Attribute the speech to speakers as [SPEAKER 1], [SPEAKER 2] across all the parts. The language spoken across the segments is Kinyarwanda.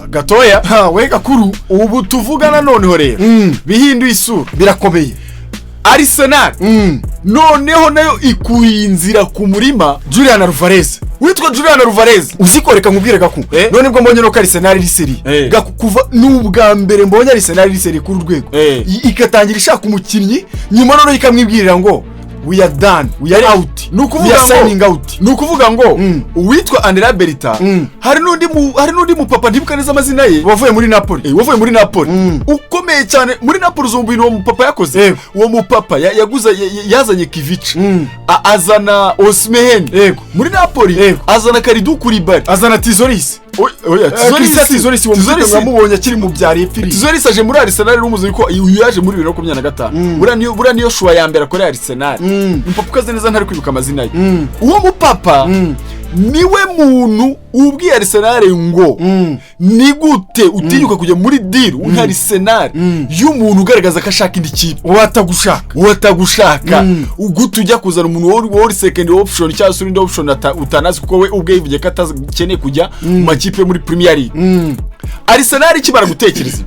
[SPEAKER 1] gatoya
[SPEAKER 2] we Gakuru
[SPEAKER 1] ubu tuvugana noneho rero bihinduye isura
[SPEAKER 2] birakomeye.
[SPEAKER 1] Arsenal noneho nayo ikuye inzira ku murima.
[SPEAKER 2] Julian Alvarez
[SPEAKER 1] witwa Julian Alvarez
[SPEAKER 2] uzikoreka nkubwire Gaku none bwo mbonye no Arsenal iri seri Gaku kuva n'ubwa mbere mbonye Arsenal iri seri ku rwego ikatangira ishaka umukinnyi nyuma none ikamwibwirira ngo we are done, we are out,
[SPEAKER 1] nukuvuga ngo uwitwa Andrea Berita hari nundi mu papa ntibukaniza amazina ye
[SPEAKER 2] wavuye muri Napoli
[SPEAKER 1] ukomeye cyane muri Napoli uzumva uwo mu papa yakoze uwo mu papa yazanye Kivic azana Osimhen muri Napoli azana Kuri,
[SPEAKER 2] azana Tizoris Tizoris wo mubonye akiri mu byari epfiri.
[SPEAKER 1] Tizoris aje muri Arsenal rumuze ko yaje muri 2025 bura niyo shuwa ya mbere kuri Arsenal mpapa ukaze neza ntari kwibuka amazina ye uwo mu papa niwe muntu ubwiye Arsenal ngo ni gute utinyuka kujya muri deal nka Arsenal y'umuntu ugaragaza ko ashaka indi kipe watagushaka ugute ujya kuzana umuntu wo second option cyangwa se indi option utanazi kuko we ubwe yivuye ko atakeneye kujya mu makipe muri Premier League. Arsenal ikibara gutekereza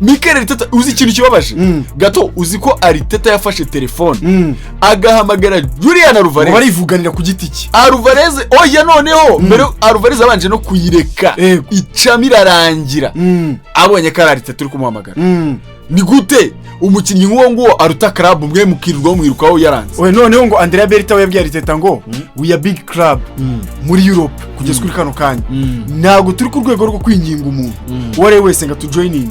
[SPEAKER 1] Mikel Arteta uzi ikintu kibabaje gato uzi ko Arteta yafashe telefone agahamagara Julian Alvarez
[SPEAKER 2] barivuganira ku giti cye
[SPEAKER 1] Alvarez oya noneho mbere Alvarez abanje no kuyireka icamirarangira abonye ko Arteta turi kumuhamagara ni gute umukinnyi ngo aruta club mwe mukirirwa mwirukaho yaranze
[SPEAKER 2] we noneho ngo Andrea Berita we yabwiye Arteta ngo we are big club muri Europe kugeza kuri kano kanya ntago turi ku rwego rwo kwinginga umuntu wore wese nga to joining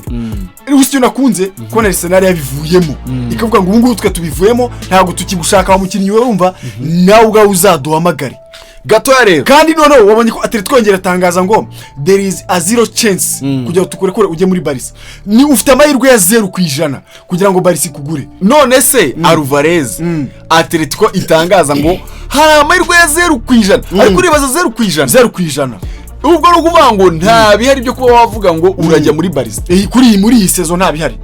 [SPEAKER 2] usicyo nakunze ko Arsenal yabivuyemo ikavuga ngo ubu twe tubivuyemo ntago tukigushaka umukinnyi we wumva nawe uga uzaduhamagare
[SPEAKER 1] gato rero
[SPEAKER 2] kandi noneho wabonye ko Atletico yongera atangaza ngo there is a zero chance kugira tukore ujye muri Barca ni ufite amahirwe ya 0% kugira ngo Barca ikugure
[SPEAKER 1] none se Alvarez Atletico itangaza ngo hari amahirwe ya 0% ariko uribaza
[SPEAKER 2] 0%
[SPEAKER 1] ubwo rukuvuga ngo nta bihari byo kuba wavuga ngo urajya muri Barca
[SPEAKER 2] muri iyi season nta bihari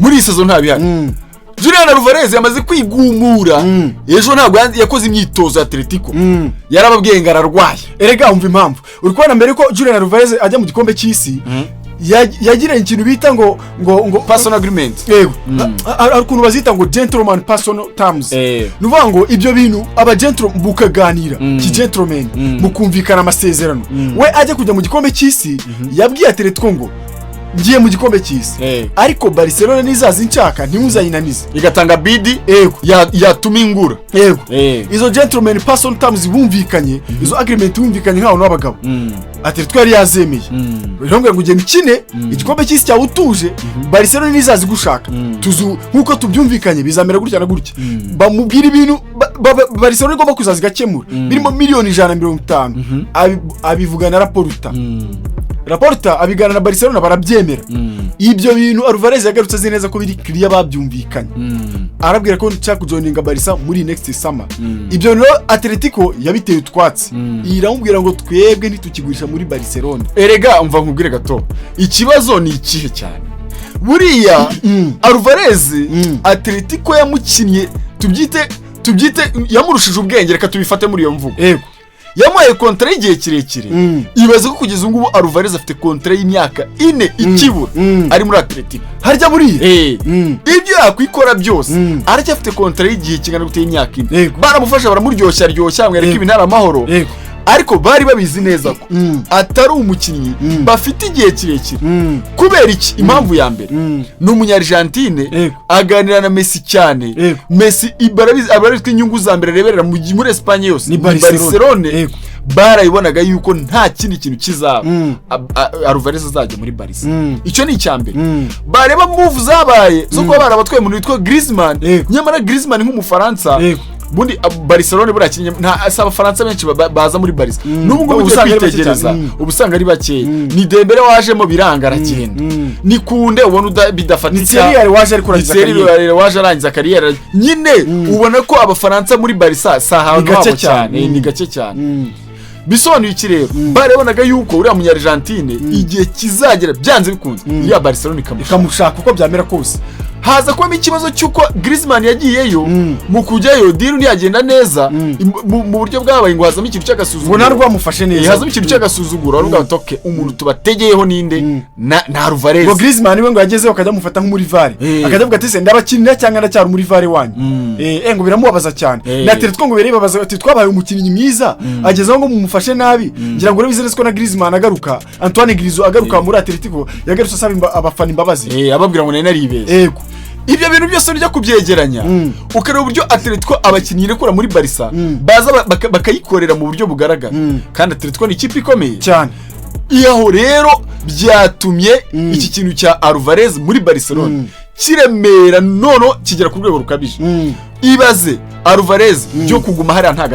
[SPEAKER 1] Julian Alvarez yamaze kwigumura ejo ntabwo yakoze imyitozo Atletico yarababwiye ngo ararwaye
[SPEAKER 2] erega umva impamvu uri kubona mbere ko Julian Alvarez ajya mu gikombe cy'isi yagiranye ikintu bita ngo
[SPEAKER 1] personal agreement
[SPEAKER 2] ariko bazita ngo gentleman personal terms nuvuga ngo ibyo bintu aba gentleman bukaganira ki gentleman mukumvikana amasezerano we ajya kujya mu gikombe cy'isi yabwiye Atletico ngo ngiye mu gikombe cy'isi ariko Barcelona nizazi nshaka ntimuzayinanize
[SPEAKER 1] igatanga bidi yatuma ingura
[SPEAKER 2] izo gentleman personal terms bumvikanye izo agreement bumvikanye nkaho n'abagabo Atletico yari yazemeye rero ngo ugende ukine igikombe cy'isi cyawe utuje Barcelona nizazi gushaka tuzu nkuko tubyumvikanye bizamera gutya na gutya bamubwira ibintu Barcelona igomba kuzaza gakemura birimo miliyoni 150 abivugana Raporta abigana na Barcelona barabyemera ibyo bintu Alvarez yagarutse azi neza ko biri clear babyumvikanye arabwira ko nshaka kujoininga Barca muri next summer ibyo no Atletico yabiteye utwatsi iramubwira ngo twebwe ntitukigurisha muri Barcelona
[SPEAKER 1] erega umva nkubwire gato ikibazo ni ikihe cyane buriya Alvarez Atletico yamukinnye tubyite yamurushije ubwenge reka tubifate muri iyo mvugo yamuhaye kontra y'igihe kirekire ibaze ko kugeza ngubu Alvarez afite kontra y'imyaka 4 ikibura ari muri Atletico
[SPEAKER 2] harya muri
[SPEAKER 1] ibyo yakwikora byose aracyafite kontra y'igihe kingana guteye imyaka 4 baramufasha baramuryoshya mwereka ibinara amahoro ariko bari babizi neza ko atari umukinnyi bafite igihe kirekire kubera iki impamvu ya mbere ni umunyargentine aganira na Messi cyane Messi abarizwe inyungu za mbere reberera muri Espagne yose
[SPEAKER 2] ni Barcelona
[SPEAKER 1] barayibonaga yuko nta kindi kintu kizaba Alvarez azajya muri Barca icyo ni icyambere bareba move zabaye zo kuba barabatwaye umuntu witwa Griezmann nyamara Griezmann nk'umufaransa bundi Barcelona burakinye nta asaba Faransa benshi baza muri Barca nubwo ubusanga ubusanga ari bake ni Dembele wajemo biranga aragenda ni kunde ubona bidafatika
[SPEAKER 2] ni waje ariko
[SPEAKER 1] waje arangiza kariyeri nyine ubona ko abafaransa muri Barca saha ni gace cyane bisobanuye iki rero barebonaga yuko uriya munyargentine igihe kizagera byanze bikunze iriya Barcelona ikamushaka
[SPEAKER 2] uko byamera kose
[SPEAKER 1] haza kubamo ikibazo cy'uko Griezmann yagiyeyo mu kujyayo deal ntiyagenda neza mu buryo bwabaye ngo hazamo ikintu cy'agasuzuguro
[SPEAKER 2] ngo narwamufashe neza
[SPEAKER 1] hazamo ikintu cy'agasuzuguro aruga toke umuntu tubategeyeho ninde na Alvarez
[SPEAKER 2] ngo Griezmann we ngo yagezeho akajya mufata nk'umuri vare akajya avuga ati se ndabakinira cyangwa ndacyari muri vare wanyu ngo biramubabaza cyane na Atletico ngo birebabaza ati twabaye umukinnyi mwiza agezeho ngo mumufashe nabi ngira ngo bize ko na Griezmann agaruka Antoine Griezmann agaruka muri Atletico yagarutse asaba abafana imbabazi
[SPEAKER 1] ababwira ngo nari naribeshye
[SPEAKER 2] yego
[SPEAKER 1] ibyo bintu byose bijya kubyegeranya ukareba uburyo Atletico abakinnyi rekura muri Barca baza bakayikorera mu buryo bugaragara kandi Atletico ni ikipe ikomeye
[SPEAKER 2] cyane
[SPEAKER 1] iyaho rero byatumye iki kintu cya Alvarez muri Barcelona kiremera nono kigera ku rwego rukabije ibaze Alvarez byo kuguma hari ntago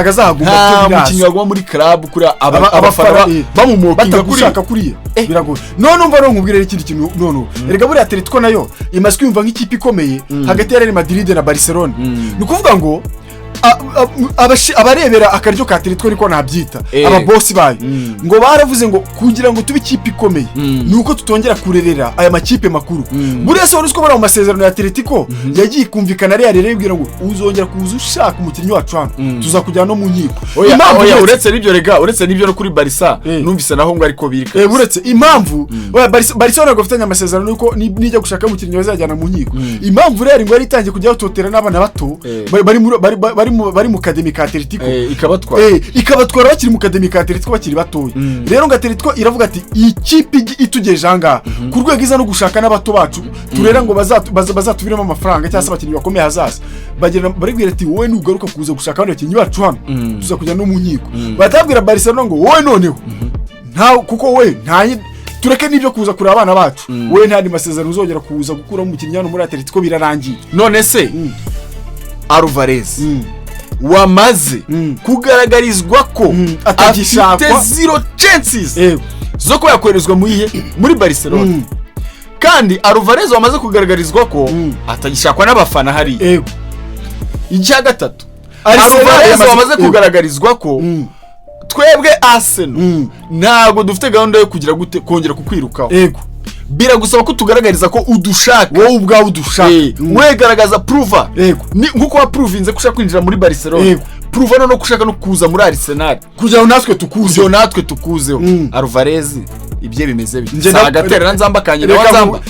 [SPEAKER 1] azahaguma mukinnyi waguma muri club kuri abafana bamumokinga
[SPEAKER 2] gushaka kuriya biragoye none umva no nkubwire ikindi kintu none erega buri Atletico nayo imaze kwiyumva nk'ikipe ikomeye hagati ya Real Madrid na Barcelona ni kuvuga ngo abarebera akaryo ka Atletico niko nabyita ababosi bayo ngo baravuze ngo kugira ngo tube ikipe ikomeye nuko tutongera kurerera aya makipe makuru buriya se urusiko bara mu masezerano ya Atletico yagiye kumvikana Real yibwira ngo uzongera kuza ushaka umukinnyi wacu hano tuzakujyana no mu nkiko
[SPEAKER 1] impamvu uretse n'ibyo rega uretse n'ibyo no kuri Barca numvise naho ngo ariko birika
[SPEAKER 2] uretse impamvu Barcelona ngo afitanye amasezerano nuko nijya gushaka umukinnyi bazajyana mu nkiko impamvu Real ngo yari itangiye kujya gutotera n'abana bato bari mu academy ka Atletico ikabatwara bakiri mu academy ka Atletico bakiri batoye rero ngo Atletico iravuga ati ikipe itugeje hanga ku rwego iza no gushaka n'abato bacu turera ngo bazatubiremo amafaranga cyangwa se abakinnyi bakomeye hazaza baribwira ati wowe nugaruka kuza gushaka abandi bakinnyi bacu hano tuza kujya no mu nkiko batabwira Barcelona ngo wowe noneho nta kuko we nta tureke n'ibyo kuza kuri abana bacu wowe nta masezerano uzongera kuza gukura mu mukinnyi hano muri Atletico birarangiye
[SPEAKER 1] none se Alvarez wamaze kugaragarizwa ko afite zero chances zo ko yakorezwa muri Barcelona kandi Alvarez wamaze kugaragarizwa ko atagishakwa n'abafana hari icya gatatu Alvarez wamaze kugaragarizwa ko twebwe Arsenal ntago dufite gahunda yo kugira gute kongera kukwirukaho biragusaba ko tugaragariza ko udushaka
[SPEAKER 2] wowe ubwawe udushaka
[SPEAKER 1] wegaragaza prova nkuko wa provinze kushaka kwinjira muri Barcelona prova no kushaka no kuza muri Arsenal
[SPEAKER 2] kugira
[SPEAKER 1] natwe tukuzeho Alvarez ibye bimeze bite sagatera nzamba kanye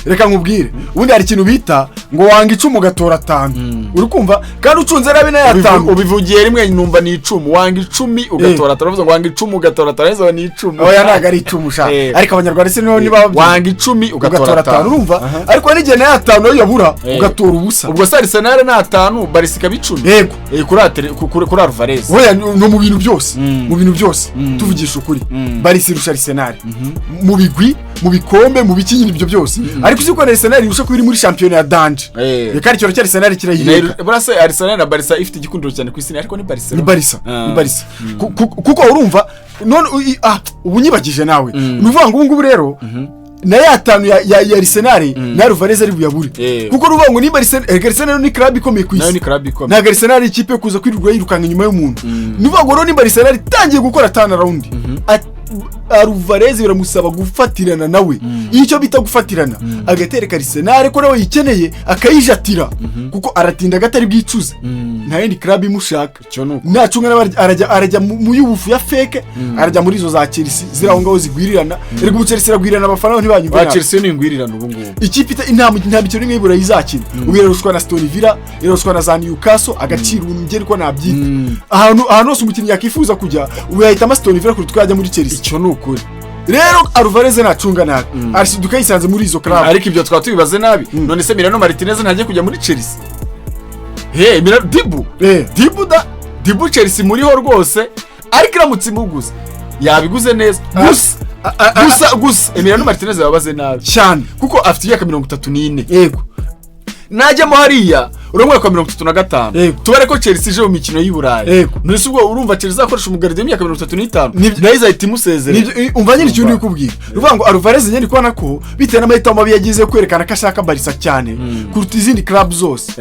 [SPEAKER 2] reka nkubwire ubundi hari ikintu bita ngo wanga icumu gatora 5 uri kumva kandi ucunze rabi na ya 5
[SPEAKER 1] ubivugiye rimwe numva ni icumu wanga 10 ugatora taravuze ngo wanga 10 ugatora tarazo ni icumu
[SPEAKER 2] oya naga ari icumu sha ariko abanyarwanda se niba
[SPEAKER 1] wanga 10 ugatora 5
[SPEAKER 2] urumva ariko nige na ya 5 yabura ugatora ubusa
[SPEAKER 1] ubwo se Arsenal na 5 Barca bicumi
[SPEAKER 2] yego
[SPEAKER 1] kuri Alvarez
[SPEAKER 2] oya no mu bintu byose tuvugisha ukuri Barca irusha Arsenal mu bigwi mu bikombe mu bikinyini ibyo byose ariko uzi ko Arsenal irusha ko iri muri champion ya Danje kandi cyo cyo Arsenal kirahireka
[SPEAKER 1] burase Arsenal na Barca ifite igikundiro cyane ku isi ariko ni
[SPEAKER 2] Barca kuko urumva none ubunyibagije nawe nuvuga ngo ubu rero na ya 5 ya Arsenal na Alvarez ari buyabure kuko ruvuga ngo ni Arsenal ni club ikomeye ku isi na Arsenal ikipe kuza kwirugwa yirukanga inyuma y'umuntu nuvuga ngo ni Arsenal itangiye gukora 5 round Alvarez biramusaba gufatirana nawe icyo bita gufatirana agatereka Arsenal ko nawe yikeneye akayijatira kuko aratinda gatari bwicuze nta yindi club imushaka nacunga arajya mu yubufu ya fake arajya muri izo za Chelsea ziraho ngaho zigwirirana erega mu Chelsea iragwirirana abafana ntibanyumva
[SPEAKER 1] Chelsea ni ngwirirana ubu ngubu
[SPEAKER 2] ikipe nta mikino n'imwe ibura izakina ubirushwa na Aston Villa irushwa na za Newcastle agaciro ngeri ko nabyita ahantu hose umukinnyi yakifuza kujya ubu yahita Aston Villa kuri twajya muri Chelsea
[SPEAKER 1] icyo nukuri
[SPEAKER 2] rero Alvarez nacunga nabi arashiduka yisanze muri izo club
[SPEAKER 1] ariko ibyo twatubibaze nabi none se Milano Martinez ntagiye kujya muri Chelsea Dibu Chelsea muriho rwose ariko iramutse imuguze yabiguze neza gusa Milano Martinez yababaze nabi
[SPEAKER 2] cyane
[SPEAKER 1] kuko afite imyaka 34
[SPEAKER 2] yego
[SPEAKER 1] najyamo hariya urumwe kwa 35 tubare ko Chelsea je mu mikino y'Iburayi nese ubwo urumva Chelsea akoresha umugaride y'imyaka 35 nayiza iti musezere
[SPEAKER 2] umva nyine ikintu ukubwira ruvuga ngo Alvarez nyine ko nako bitewe n'amahitamo mabi yagize kwerekana ko ashaka Barca cyane kuruta izindi club zose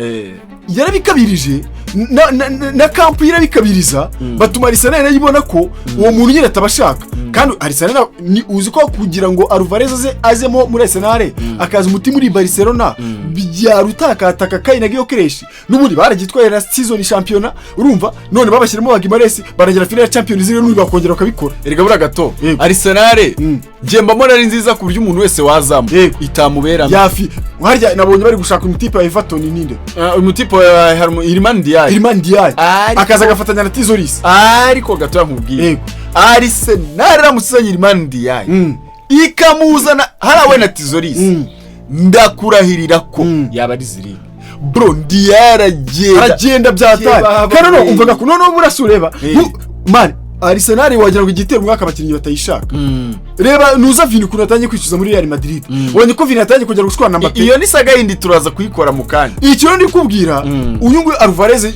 [SPEAKER 2] yarabikabirije na kampu yarabikabiriza batuma Arsenal yibona ko uwo muntu nyine atabashaka kandi Arsenal ni uzi ko kugira ngo Alvarez azemo muri Arsenal akaza umuti muri Barcelona byarutakataka kaina Gyökeres n'ubundi baragitwaye na season championnat urumva none babashyiramo Bagimales baragera final ya Champions League n'ubu bakongera bakabikora
[SPEAKER 1] erega bura gato Arsenal njemba mbona ari nziza ku buryo umuntu wese wazamo itamubera
[SPEAKER 2] yafi harya nabonye bari gushaka umutipe wa Everton ninde
[SPEAKER 1] umutipe wa Iliman Ndiaye
[SPEAKER 2] akaza gafatanya na Tizoris
[SPEAKER 1] ariko gato yankubwiye Arsenal ramusanye Iliman Ndiaye ikamuzana harawe na Tizoris ndakurahirira ko yaba ari ziri bro Ndiaye
[SPEAKER 2] aragenda byataye kandi no umvaga ko none burasureba man Arsenal wagira ngo igitero mwaka abakinnyi batayishaka reba nuza Vini kunatangiye kwicuza muri Real Madrid wonye ko Vini atangiye kujya gushwana na Mbappe
[SPEAKER 1] iyo ni saga yindi turaza kuyikora mu kanya
[SPEAKER 2] icyo ndi kubwira uyu Alvarez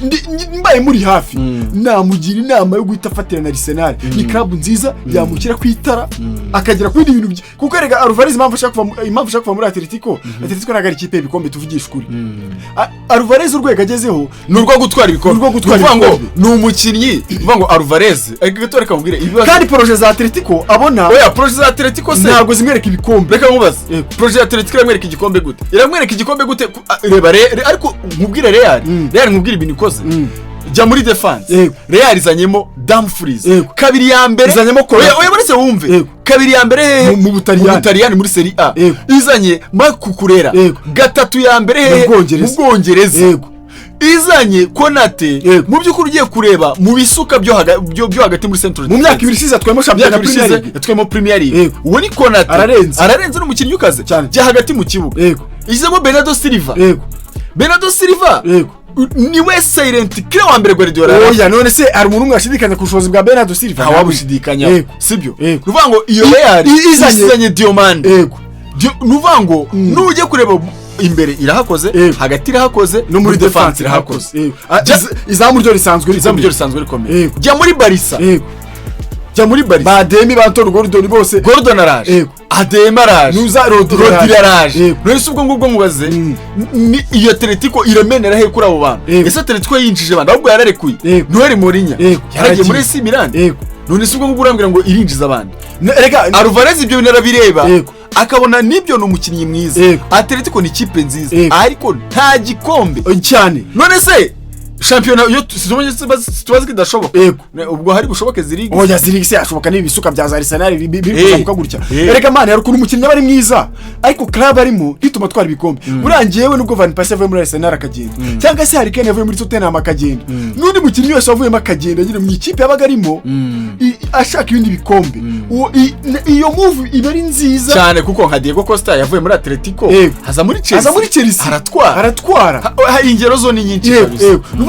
[SPEAKER 2] mbaye muri hafi namugira inama yo guhita afatira na Arsenal ni club nziza yamukira kwitara akagera ku bindi bintu kuko rega Alvarez impamvu ashaka kuva muri Atletico nagari ikipe bikombe tuvugisha kuri Alvarez urwego agezeho
[SPEAKER 1] ni urwo gutwara ibikombe kuvuga ngo ni umukinnyi uvuga ngo Alvarez gatoreka mubwire ibibazo
[SPEAKER 2] kandi projet za Atletico abona
[SPEAKER 1] oya projet za Atletico se
[SPEAKER 2] ntago zimwereka ibikombe
[SPEAKER 1] reka mubaze projet ya Atletico iramwereka igikombe gute iramwereka igikombe gute reba ariko nkubwire Real nkubwire ibintu ikoze jya muri defense Real izanyemo Dumfries kabiri ya mbere
[SPEAKER 2] izanyemo
[SPEAKER 1] oya buretse wumve kabiri ya mbere
[SPEAKER 2] mu Butaliyani
[SPEAKER 1] muri Serie A izanye Makukurera gatatu ya mbere mu Bwongereza izanye Konate mu byukuri ugiye kureba mu bisuka byo hagati muri Central
[SPEAKER 2] mu myaka ibiri siza twemo
[SPEAKER 1] Premier League uwo ni Konate ararenze n'umukinnyi ukaze jya hagati mu kibuga izemo Bernardo Silva ni we silent kile wa mbere Guardiola
[SPEAKER 2] oya none se ari umuntu mwashidikanya ku bushobozi bwa Bernardo Silva
[SPEAKER 1] ntawabushidikanya sibyo nuvuga ngo iyo Real izanye Diomande nuvuga ngo nujye kureba imbere irahakoze hagati irahakoze
[SPEAKER 2] no muri defense irahakoze izamu ryo risanzwe
[SPEAKER 1] rikomeye jya muri Barca
[SPEAKER 2] bademi banto Gordon bose
[SPEAKER 1] Gordon araje Adema araje
[SPEAKER 2] nuza Rodri
[SPEAKER 1] araje nese ubwo ngubwo mubaze iyo Atletico iramenera he kuri abo bantu ese Atletico yinjije bandi ahubwo yararekuye Noel Mourinho yaragiye muri AC Milan none se ubwo ngubwo urambwira ngo irinjiza abandi
[SPEAKER 2] rega
[SPEAKER 1] Alvarez ibyo binarabireba akabona nibyo no mukinnyi mwiza Atletico ni ikipe nziza ariko nta gikombe
[SPEAKER 2] cyane
[SPEAKER 1] none se championnat yo tubaze kidashoboka ubwo hari bushoboke zirigi
[SPEAKER 2] oya zirigi se ashoboka n'ibisuka bya Arsenal bikuzamuka gutya erega man yari kuri umukinnyi bari mwiza ariko club arimo hituma twara ibikombe burangiyewe nubwo Van Persie avuye muri Arsenal akagenda cyangwa se Harry Kane avuye muri Tottenham akagenda n'undi mukinnyi wese avuyemo akagenda nyine mu ikipe yabaga arimo ashaka ibindi bikombe iyo move iba ari nziza
[SPEAKER 1] cyane kuko nka Diego Costa yavuye muri Atletico haza muri Chelsea aratwara ingero zo ni nyinshi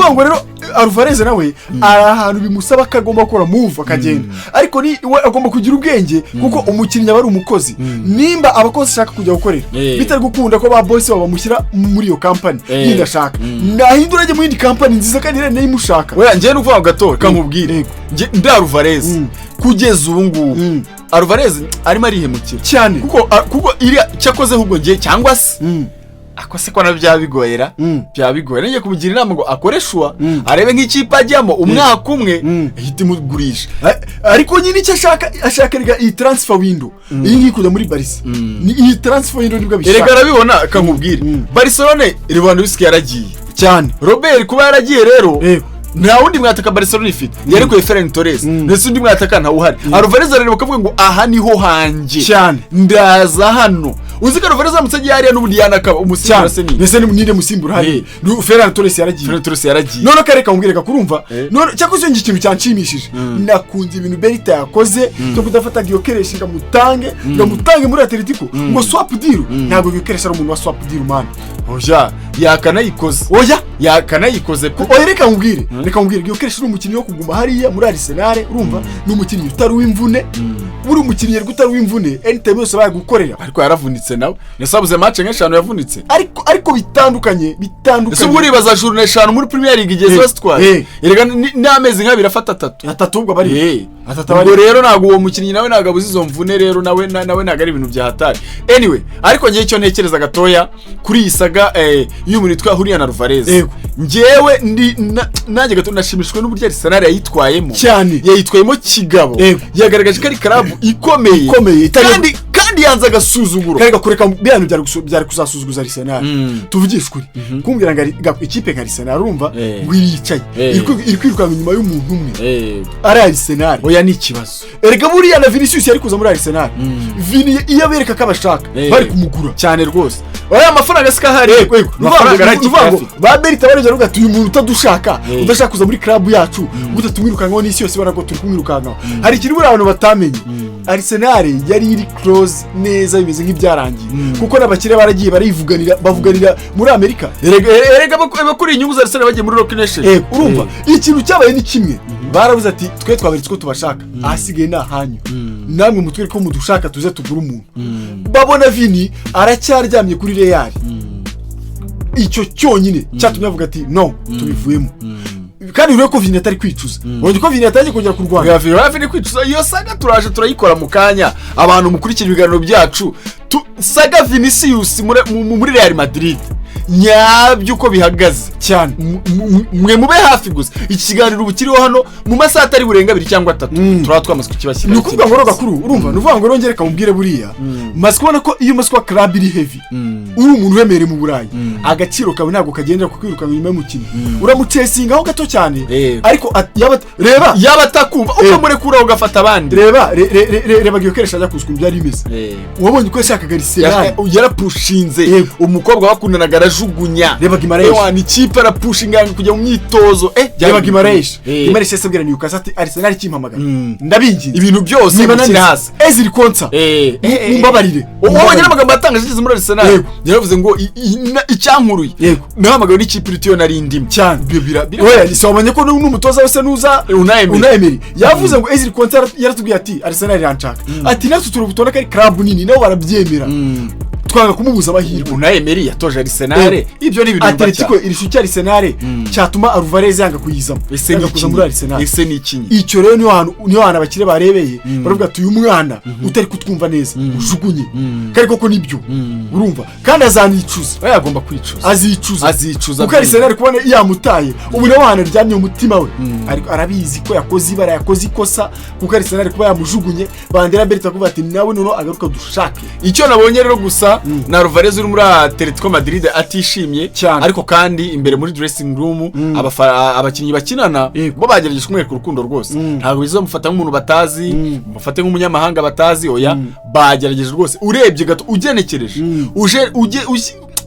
[SPEAKER 1] ngo rero Alvarez nawe arahantu bimusaba kagomba gukora move akagenda ariko ni we agomba kugira ubwenge kuko umukinnyi aba ari umukozi nimba abakozi ashaka kujya gukorera bitari gukunda ko ba boss bamushyira muri iyo company yindashaka nahindura ajye mu yindi company nziza kandi rero nayimushaka we ngiye nuvuga gato kankubwire nda Alvarez kugeza ubu ngubu Alvarez arimo arihemukira
[SPEAKER 2] cyane
[SPEAKER 1] kuko iri cyakoze ahubwo ngiye cyangwa se akose ko nabyabigoyera byabigoyera ngiye kumugira inama ngo akoreshwa arebe nk'ikipe ajyamo umwaka umwe ahita imugurisha
[SPEAKER 2] ariko nyine icyo ashaka rega iyi transfer window iyi ngiye kujya muri Barca ni iyi transfer window nibwo bishaka
[SPEAKER 1] erega arabibona akamubwira Barcelona Lewandowski yaragiye
[SPEAKER 2] cyane
[SPEAKER 1] Robert kuba yaragiye rero nta wundi mwataka Barcelona ifite yari ku Ferran Torres ndetse undi mwataka nta uhari Alvarez arareba kavuga ngo aha niho hanje
[SPEAKER 2] cyane
[SPEAKER 1] ndaza hano uzika Alvarez amutsege yari n'ubundi yanakaba umusimbura se
[SPEAKER 2] mbese ninde musimbura hari Ferran Torres yaragiye none kareka umbwireka kurumva none cyakoze ngi ikintu cyanshimishije nakunze ibintu Berita yakoze cyo kudafata Gyökeres ngamutange muri Atletico ngo swap deal ntabwo Gyökeres ari umuntu wa swap deal man
[SPEAKER 1] oya yakanayikoze
[SPEAKER 2] reka nkubwire Gyökeres ari umukinnyi wo kuguma hariya muri Arsenal urumva ni umukinnyi utari w'imvune buri umukinnyi utari w'imvune anytime yose bagukorera
[SPEAKER 1] ariko yaravunitse nawe yasabuze match nk'eshanu yavunitse
[SPEAKER 2] ariko bitandukanye
[SPEAKER 1] ese ubwo uribaza journée eshanu muri Premier League igeze zitwaye erega n'amezi nk'abiri afata
[SPEAKER 2] atatu ubwo bari
[SPEAKER 1] ubwo rero ntabwo uwo mukinnyi nawe nagabuze izo mvune rero nawe ntabwo ari ibintu bya hatari anyway ariko ngiye icyo ntekereza gatoya kuri iyi saga y'umuntu witwa Julian Alvarez njyewe nanjye gato nashimishwe n'uburyo Arsenal yayitwayemo
[SPEAKER 2] cyane,
[SPEAKER 1] yayitwayemo kigabo, yagaragaje ko ari club ikomeye kandi yanze agasuzuguro,
[SPEAKER 2] kandi gakureka byantu byari kuzasuzuguza Arsenal. Tuvugisha ukuri, kumbwira ngo ikipe nka Arsenal urumva ngo iricaye iri kwirukanka inyuma y'umuntu umwe ari Arsenal,
[SPEAKER 1] oya ni ikibazo.
[SPEAKER 2] Erega buriya na Vinicius yari kuza muri Arsenal, Vini iyo bereka ko abashaka bari kumugura cyane rwose,
[SPEAKER 1] oya amafaranga sikahari,
[SPEAKER 2] nuvango ba Berita barejya ruga tuyu muntu utadushaka udashaka kuza muri club yacu gute tumwirukankaho n'isi yose barago turi kumwirukankaho. Hari kiri buri abantu batamenye, Arsenal yari iri close neza bimeze nk'ibyarangiye, kuko n'abakire baragiye bavuganira muri Amerika.
[SPEAKER 1] Erega bakuri inyungu za Arsenal bagiye muri Rock Nation,
[SPEAKER 2] urumva ikintu cyabaye ni kimwe, barabuze ati twe twaberetse ko tubashaka, ahasigaye nta hanyu, namwe mutwereke ko mudushaka tuze tugura umuntu. Babona Vini aracyaryamye kuri Real, icyo cyonyine cyatumye avuga ati no tubivuyemo. Kandi ureko ko Vini atari kwicuza, wonye ko Vini atangiye kongera kurwana,
[SPEAKER 1] Vini kwicuza iyo saga turaje turayikora mu kanya. Abantu mukurikira ibiganiro byacu saga Vinicius muri Real Madrid nyabyo uko bihagaze cyane, mwe mube hafi gusa. Iki kiganiro ubu kiriho hano mu masaha atari burenga 2 cyangwa 3 turaba twamaze kukibashyira.
[SPEAKER 2] Ni ukuvuga ngo Gakuru urumva, nuvuga ngo rongere kamubwire buriya maze kubona ko iyo maswa club iri heavy uri umuntu wemere mu Burayi, agaciro kawe ntabwo kagendera ku kwirukanka nyuma y'umukino, uramucesinga aho gato cyane, ariko yaba atakumva ukamurekura ugafata abandi. Reba giyokeresha ajya kusukura byari bimeze, wabonye ko yashakaga Arsenal
[SPEAKER 1] yarapushinze, umukobwa wakundanaga arajugunya.
[SPEAKER 2] Reba Gimaresh
[SPEAKER 1] ni ikipe arapushinga kujya mu myitozo.
[SPEAKER 2] Reba Gimaresh yasabwira Newcastle ati Arsenal ikimpamagara ndabinginze
[SPEAKER 1] ibintu byose mukiri hasi
[SPEAKER 2] eziri konsa mumbabarire.
[SPEAKER 1] Wabonye n'amagambo atangaje muri Arsenal, yaravuze ngo icyankuruye nahamagaye n'ikipe itiyo narindimo
[SPEAKER 2] cyane. Oya nisabonye ko n'umutoza wese nuza Unai yavuze ngo eziri konsa yaratubwiye ati Arsenal iranshaka, ati natwe turubutona ko ari club nini nabo barabyemera, twanga kumubuza Amahirwe.
[SPEAKER 1] Unai yatoje Arsenal, ibyo ni ibintu
[SPEAKER 2] Atletico irishucya Arsenal cyatuma Alvarez yanga kuyizamo,
[SPEAKER 1] kuza muri Arsenal. Ese ni ikinyi
[SPEAKER 2] icyo rero niho hantu abakire barebeye baravuga ati uyu mwana utari kutwumva neza ujugunye, kandi koko nibyo urumva, kandi azanicuza,
[SPEAKER 1] yagomba kwicuza, azicuza
[SPEAKER 2] kuko Arsenal kubona yamutaye ubu nawe hana ryamye umutima we, ariko arabizi ko yakoze ibara, yakoze ikosa, kuko Arsenal kuba yamujugunye bandera Berita kuvuga ati nawe nono agaruka dushake.
[SPEAKER 1] Icyo nabonye rero gusa na Alvarez uri muri Atletico Madrid atishimye, ariko kandi imbere muri dressing room abakinnyi bakinana bo bagerageje kumwereka urukundo rwose, ntabwo bizamufata nk'umuntu batazi, mufate nk'umunyamahanga batazi, oya bagerageje rwose. Urebye gato ugenekereje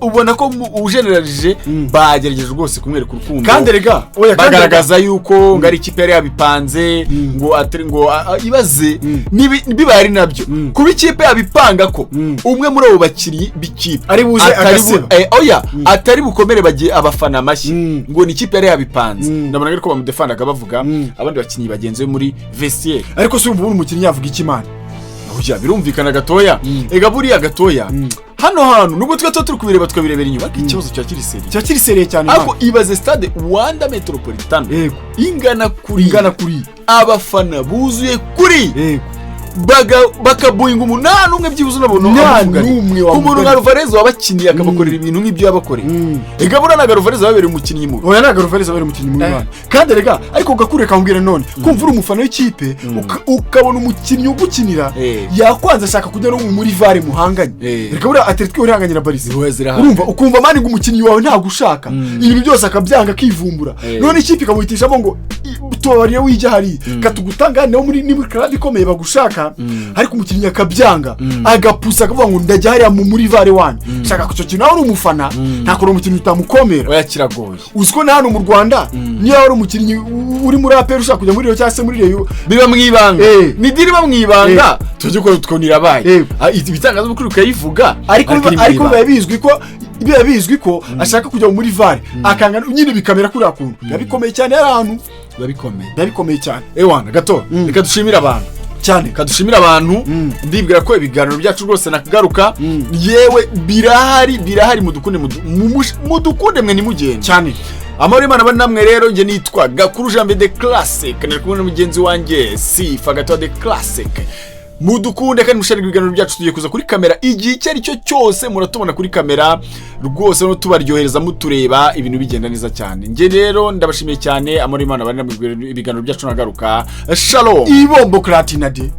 [SPEAKER 1] ubona ko ujeneralije bagerageje rwose kumwereka urukundo,
[SPEAKER 2] kandi rega
[SPEAKER 1] bagaragaza yuko ngari ikipe yari yabipanze ngo ibaze nibibaye ari nabyo kuba ikipe yabipanga ko umwe muri abo bakiri b'ikipe
[SPEAKER 2] ari buze agaseba,
[SPEAKER 1] atari bukomere bagiye abafana amashyi ngo ni ikipe yari yabipanze. Ndabona ko bamudefanaga bavuga abandi bakinnyi bagenzi muri vestiaire,
[SPEAKER 2] ariko si ubu umukinnyi yavuga ikimana
[SPEAKER 1] birumvikana gatoya. Ega buriya gatoya hano nubwo turi kubireba tukabirebera inyuma, ikibazo cya kiri seriye cyane. Ariko ibaze stade Wanda Metropolitano ingana kuri abafana buzuye kuri bakabuinga umunani umwe byibuze nabona umuntu nka Alvarez wabakiniye akabakorera ibintu nk'ibyo yabakoreye. Ega bura na Alvarez wabereye umukinnyi mubi,
[SPEAKER 2] oya na Alvarez wabereye umukinnyi mubi kandi rega, ariko ugakureka umbwira none kumva uri umufana w'ikipe ukabona umukinnyi ugukinira yakwanze ashaka kujya no muri VAR muhanganye. Rega bura Atletico urihanganye na Barca, urumva ukumva mani ngo umukinnyi wawe ntago ushaka ibintu byose akabyanga akivumbura, none ikipe ikamuhitishamo ngo tubariye wijya hari katugutanga nawo muri club ikomeye bagushaka, ariko umukinnyi akabyanga agapusa akavuga ngo ndajya hariya muri VAR wanyu shaka kucyo kintu nawe uri umufana ntakora umukinnyi utamukomera.
[SPEAKER 1] Oya kiragoye,
[SPEAKER 2] uziko na hano mu Rwanda niyo ari umukinnyi uri muri APR ushaka kujya muri Rayon cyangwa se muri Rayon
[SPEAKER 1] biba mwibanga, ni diri bamwibanga tujye ko twonira baye ibitangazo bukuru kayivuga,
[SPEAKER 2] ariko biba bizwi ko ashaka kujya muri VAR akanga nyine bikamera kuri akuntu yabikomeye cyane y'abantu bikomeye cyane.
[SPEAKER 1] Ewana gato reka dushimira abantu
[SPEAKER 2] cyane,
[SPEAKER 1] kadushimira abantu. Ndibwira ko ibiganiro byacu rwose nakagaruka yewe birahari mudukunde mwe nimugende
[SPEAKER 2] cyane.
[SPEAKER 1] Amahirwe Imana bari namwe rero, nge nitwa Kuri de Classic, nari kumwe n'umugenzi wanjye Sifa Gato de Classic. mudukunde kandi mushare ibiganiro byacu tugiye kuza kuri kamera igihe icyo ari cyo cyose muratubona kuri kamera rwose no tubaryohereza mutureba ibintu bigenda neza cyane. Nge rero ndabashimiye cyane amara Imana bari mu ibiganiro byacu nagaruka. Shalom
[SPEAKER 2] ibombo kratina de